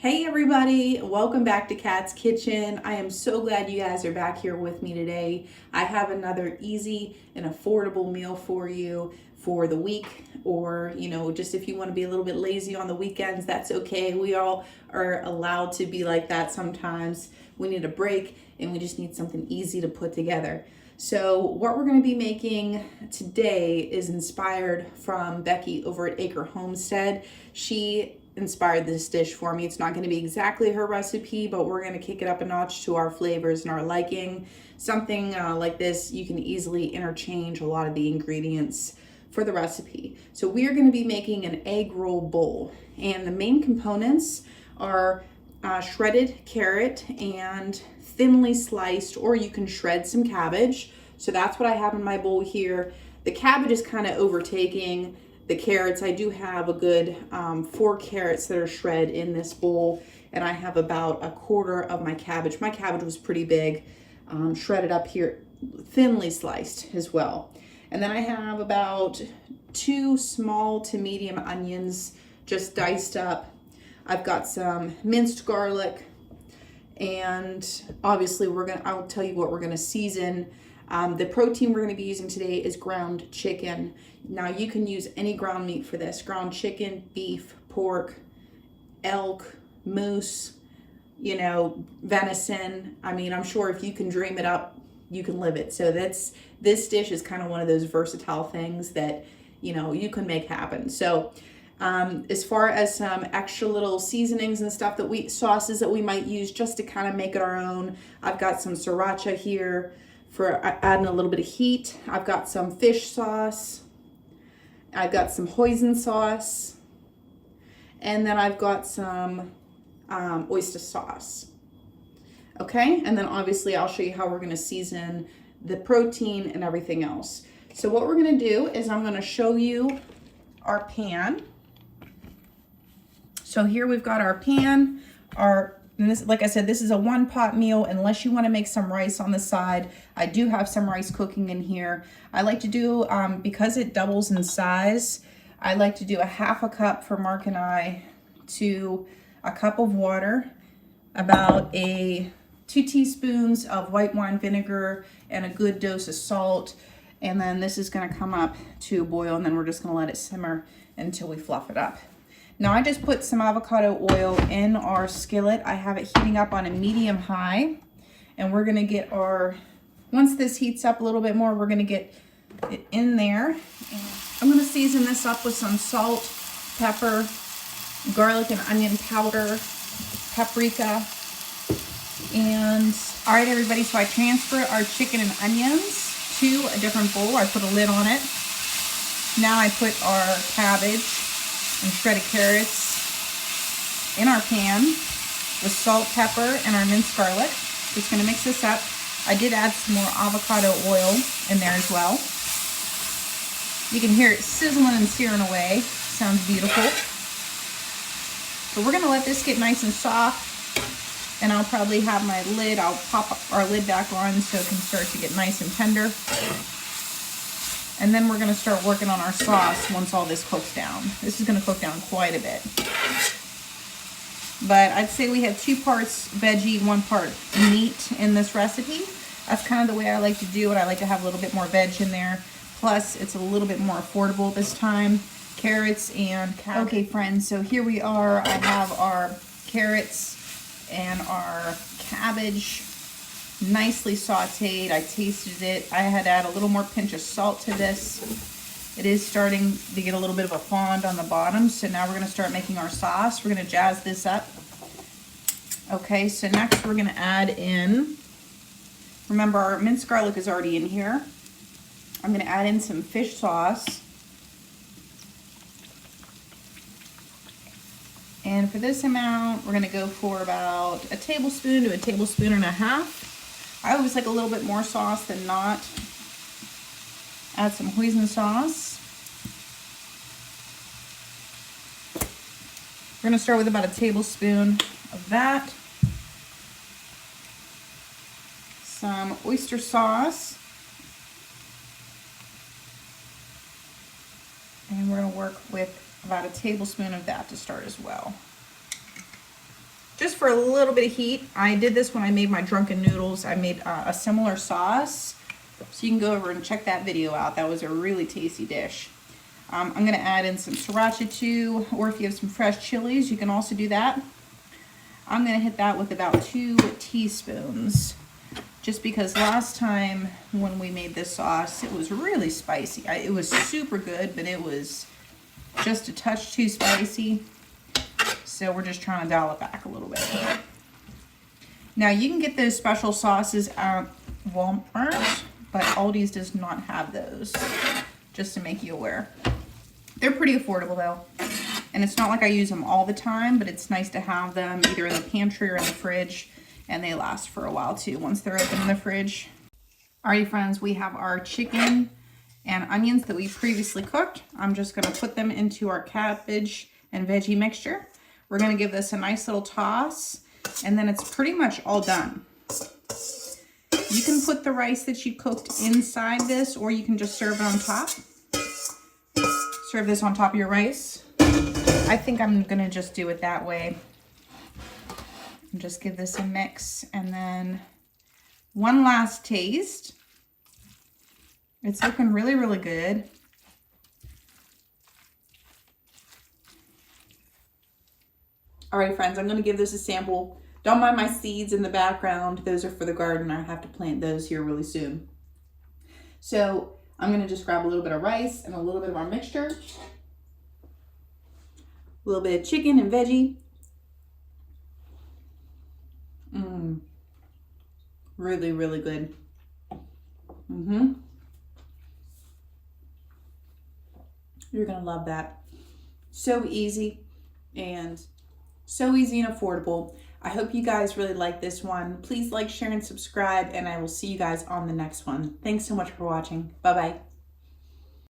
Hey everybody, welcome back to Kat's Kitchen. I am so glad you guys are back here with me today. I have another easy and affordable meal for you for the week, or just if you want to be a little bit lazy on the weekends, that's okay. We all are allowed to be like that sometimes. We need a break and we just need something easy to put together. So what we're going to be making today is inspired from Becky over at Acre Homestead. She inspired this dish for me. It's not going to be exactly her recipe, but we're going to kick it up a notch to our flavors and our liking. Something like this, you can easily interchange a lot of the ingredients for the recipe. So we are going to be making an egg roll bowl, and the main components are shredded carrot and thinly sliced, or you can shred some cabbage. So that's what I have in my bowl here. The cabbage is kind of overtaking the carrots. I do have a good 4 carrots that are shredded in this bowl, and I have about a quarter of my cabbage. My cabbage was pretty big, shredded up here, thinly sliced as well. And then I have about 2 small to medium onions just diced up. I've got some minced garlic, and obviously I'll tell you what we're gonna season. The protein we're going to be using today is ground chicken. Now you can use any ground meat for this. Ground chicken, beef, pork, elk, moose, venison. I mean, I'm sure if you can dream it up, you can live it. So this dish is kind of one of those versatile things that, you can make happen. So as far as some extra little seasonings and stuff sauces that we might use just to kind of make it our own, I've got some sriracha here for adding a little bit of heat. I've got some fish sauce. I've got some hoisin sauce. And then I've got some oyster sauce. Okay, and then obviously I'll show you how we're gonna season the protein and everything else. So what we're gonna do is I'm gonna show you our pan. So here we've got our pan, and this, like I said, this is a 1-pot meal unless you want to make some rice on the side. I do have some rice cooking in here. I like to do, because it doubles in size, I like to do a 1/2 cup for Mark and I to a cup of water, about 2 teaspoons of white wine vinegar, and a good dose of salt. And then this is going to come up to a boil, and then we're just going to let it simmer until we fluff it up. Now I just put some avocado oil in our skillet. I have it heating up on a medium-high, and we're gonna get once this heats up a little bit more, we're gonna get it in there. And I'm gonna season this up with some salt, pepper, garlic and onion powder, paprika, and all right, everybody, so I transfer our chicken and onions to a different bowl. I put a lid on it. Now I put our cabbage and shredded carrots in our pan with salt, pepper, and our minced garlic. Just gonna mix this up. I did add some more avocado oil in there as well. You can hear it sizzling and searing away. Sounds beautiful. So we're gonna let this get nice and soft, and I'll probably have my lid, I'll pop our lid back on so it can start to get nice and tender. And then we're gonna start working on our sauce once all this cooks down. This is gonna cook down quite a bit. But I'd say we have 2 parts veggie, 1 part meat in this recipe. That's kind of the way I like to do it. I like to have a little bit more veg in there. Plus, it's a little bit more affordable this time. Carrots and cabbage. Okay, friends, so here we are. I have our carrots and our cabbage nicely sauteed. I tasted it. I had to add a little more pinch of salt to this. It is starting to get a little bit of a fond on the bottom, so now we're going to start making our sauce. We're going to jazz this up. Okay, so next we're going to add in, remember our minced garlic is already in here. I'm going to add in some fish sauce. And for this amount, we're going to go for about a tablespoon to a tablespoon and a half. I always like a little bit more sauce than not. Add some hoisin sauce. We're going to start with about a tablespoon of that. Some oyster sauce. And we're going to work with about a tablespoon of that to start as well. just for a little bit of heat. I did this when I made my drunken noodles. I made a similar sauce. So you can go over and check that video out. That was a really tasty dish. I'm going to add in some sriracha too, or if you have some fresh chilies, you can also do that. I'm going to hit that with about 2 teaspoons, just because last time when we made this sauce, it was really spicy. It was super good, but it was just a touch too spicy. So we're just trying to dial it back a little bit. Now you can get those special sauces at Walmart, but Aldi's does not have those, just to make you aware. They're pretty affordable though. And it's not like I use them all the time, but it's nice to have them either in the pantry or in the fridge, and they last for a while too once they're open in the fridge. Alrighty friends, we have our chicken and onions that we previously cooked. I'm just gonna put them into our cabbage and veggie mixture. We're gonna give this a nice little toss, and then it's pretty much all done. You can put the rice that you cooked inside this, or you can just serve it on top. Serve this on top of your rice. I think I'm gonna just do it that way. And just give this a mix, and then one last taste. It's looking really, really good. All right, friends, I'm gonna give this a sample. Don't mind my seeds in the background. Those are for the garden. I have to plant those here really soon. So I'm gonna just grab a little bit of rice and a little bit of our mixture. A little bit of chicken and veggie. Really, really good. You're gonna love that. So easy and affordable. I hope you guys really like this one. Please like, share, and subscribe, and I will see you guys on the next one. Thanks so much for watching. Bye-bye.